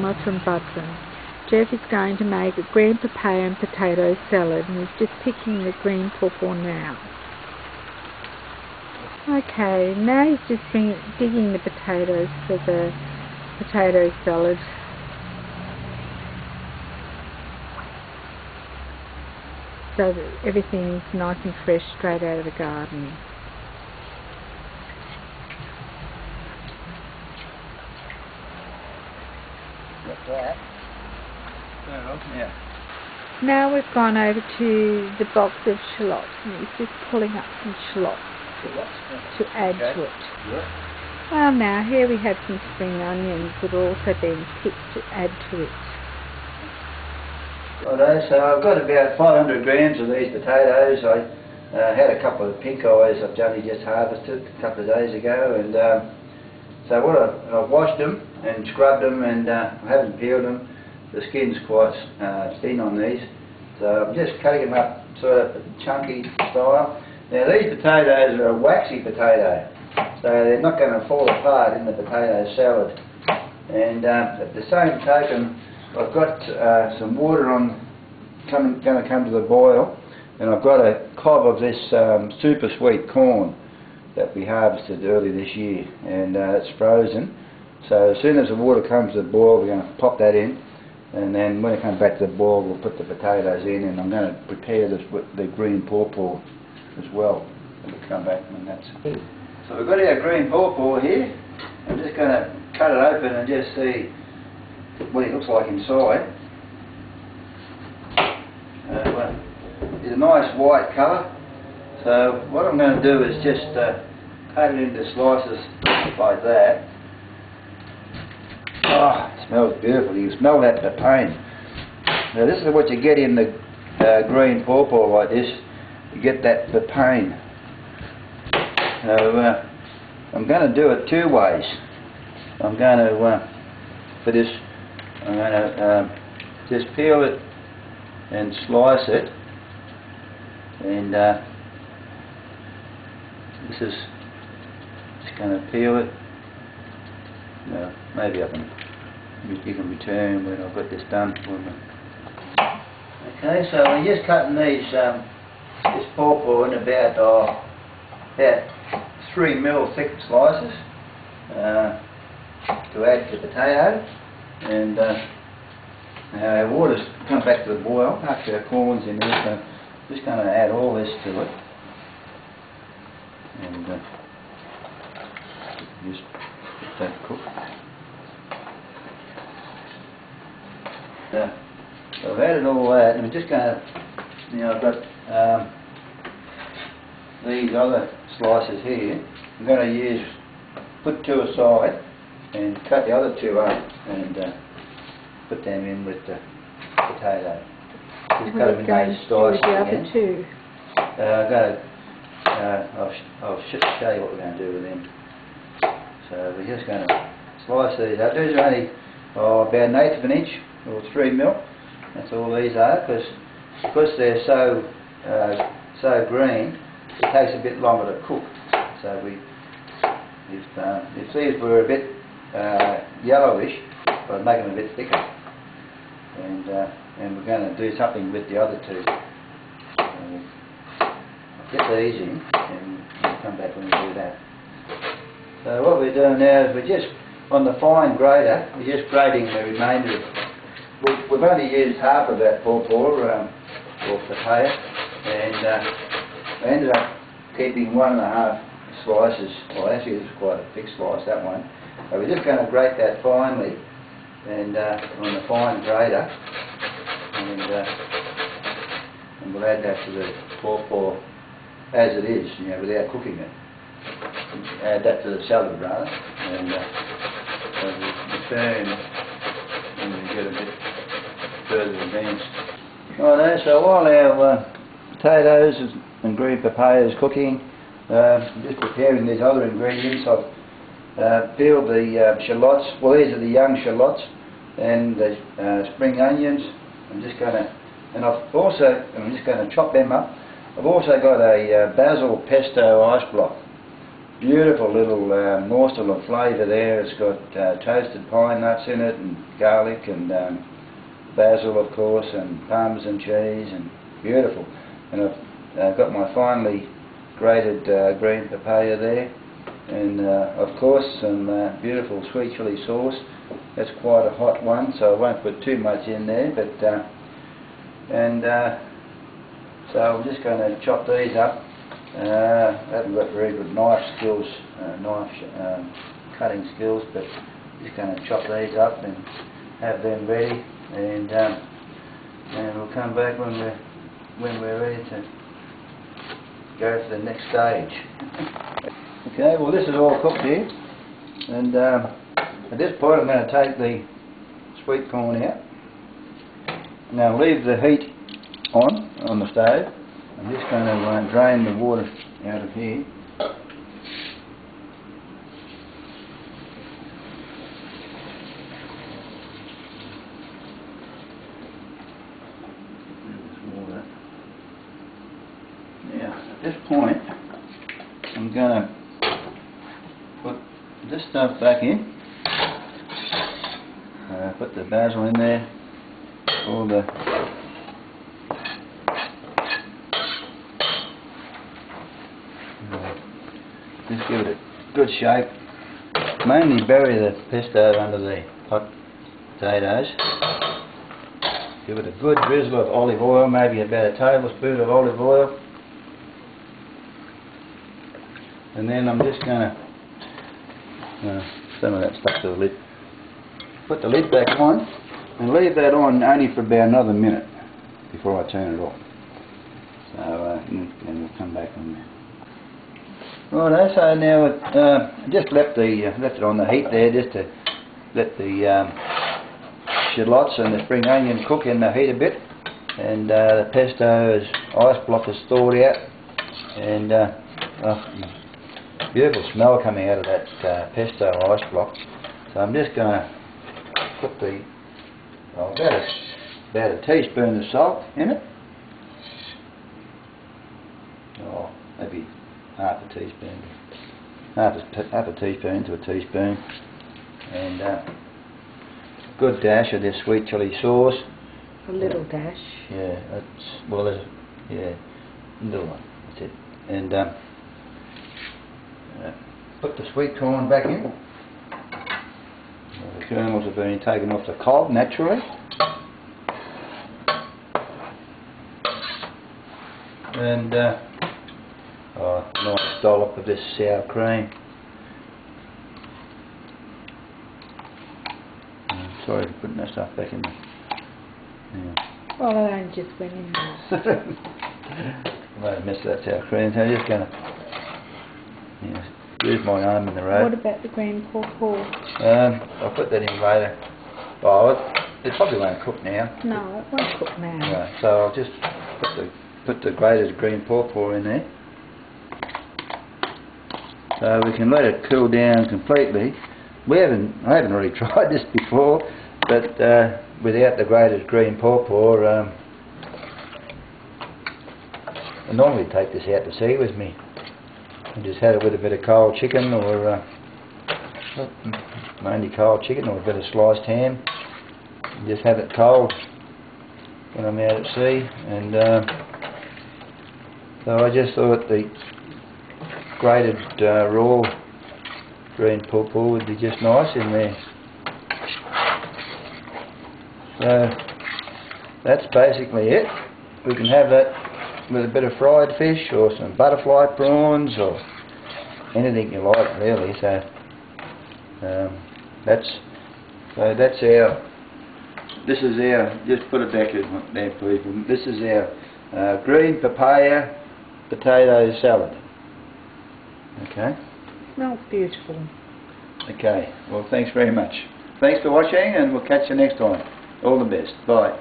Emma from Budrum. Jeff is going to make a green papaya and potato salad, and he's just picking the green pawpaw now. Okay, now he's just digging the potatoes for the potato salad. So that everything's nice and fresh straight out of the garden. Like that. Yeah. Now we've gone over to the box of shallots, and he's just pulling up some shallots to add to it. Yeah. Well, now here we have some spring onions that are also being picked to add to it. Righto, so I've got about 500 grams of these potatoes. I had a couple of pink eyes I've only just harvested a couple of days ago, and so what I've washed them and scrubbed them, and I haven't peeled them. The skin's quite thin on these, so I'm just cutting them up sort of chunky style. Now these potatoes are a waxy potato, so they're not going to fall apart in the potato salad. And at the same token, I've got some water on going to come to the boil, and I've got a cob of this super sweet corn that we harvested early this year, and it's frozen. So as soon as the water comes to the boil, we're going to pop that in, and then when it comes back to the boil, we'll put the potatoes in, and I'm going to prepare this with the green pawpaw as well. It'll come back when that's it. So we've got our green pawpaw here. I'm just going to cut it open and just see what it looks like inside. It's a nice white colour. So what I'm going to do is just cut it into slices like that. Oh, it smells beautiful. You can smell that papain. Now this is what you get in the green pawpaw like this. You get that papain. So I'm going to do it two ways. I'm going to, for this, I'm going to just peel it and slice it, and this is just going to peel it. No, maybe you can return when I've got this done for me. Okay, so we're just cutting these this pawpaw in about 3mm thick slices to add to the potato, and our water's come back to the boil after our corn's in there, so I'm just going to add all this to it, and just let that cook. So I've added all that, and I'm just going to, I've got these other slices here. I'm going to put two aside and cut the other two up and put them in with the potato. Just cut them in those slices again. I'll show you what we're going to do with them. So we're just going to slice these up. These are only about 1/8 of an inch or 3mm. That's all these are, because they're so green. It takes a bit longer to cook. So if these were a bit yellowish, I'd make them a bit thicker. And we're going to do something with the other two. Get these in, and we'll come back when we do that. So what we're doing now is we're just, on the fine grater, we're just grating the remainder. We've only used half of that pawpaw, or papaya, and I ended up keeping 1.5 slices. Well, actually it was quite a thick slice, that one. But we're just going to grate that finely, and on the fine grater, and we'll add that to the pawpaw as it is, without cooking it. Add that to the salad rather, and return when we get a bit further advanced. Righto, so while our potatoes and green papaya is cooking, I'm just preparing these other ingredients. I've peeled the shallots. Well, these are the young shallots, and the spring onions. I'm just going to chop them up. I've also got a basil pesto ice block, beautiful little morsel of flavour there. It's got toasted pine nuts in it, and garlic, and basil of course, and parmesan cheese, and beautiful. And I've got my finely grated green papaya there, and of course some beautiful sweet chilli sauce. That's quite a hot one, so I won't put too much in there, but so I'm just going to chop these up. I haven't got very good knife skills, cutting skills, but just going to chop these up and have them ready, and we'll come back when we're ready to go to the next stage. Okay, well this is all cooked here, and at this point I'm going to take the sweet corn out. I'm going to leave the heat on the stove. I'm just going to drain the water out of here. Now, at this point, I'm going to put this stuff back in. Put the basil in there, all the just give it a good shake. Mainly bury the pesto under the hot potatoes. Give it a good drizzle of olive oil, maybe about a tablespoon of olive oil. And then I'm just going to some of that stuck to the lid. Put the lid back on and leave that on only for about another minute before I turn it off. So then we'll come back on there. Right, so now just left it on the heat there, just to let the shallots and the spring onion cook in the heat a bit, and the pesto ice block is thawed out, and beautiful smell coming out of that pesto ice block. So I'm just going to put about a teaspoon of salt in it. Oh, maybe half a teaspoon, half a teaspoon to a teaspoon, and a good dash of this sweet chilli sauce. A little dash. Yeah, that's a little one. That's it. And put the sweet corn back in. The kernels have been taken off the cob naturally. And nice dollop of this sour cream. Sorry for putting that stuff back in there. Yeah. Well, I only just went in there. I might have missed that sour cream, so I'm just going to use my arm in the road. What about the green pawpaw? I'll put that in later. Oh, it probably won't cook now. No, it won't cook now. Right, so I'll just put the grated green pawpaw in there. So we can let it cool down completely. I haven't really tried this before, but without the grated green pawpaw, I normally take this out to sea with me. I just had it with a bit of cold chicken, or mainly cold chicken, or a bit of sliced ham. Just have it cold when I'm out at sea, and so I just thought the grated raw green pawpaw would be just nice in there. So that's basically it. We can have that with a bit of fried fish or some butterfly prawns or anything you like, really. So that's our. This is our. Just put it back there, please. This is our green papaya potato salad. Okay. Smells beautiful. Okay. Well, thanks very much. Thanks for watching, and we'll catch you next time. All the best. Bye.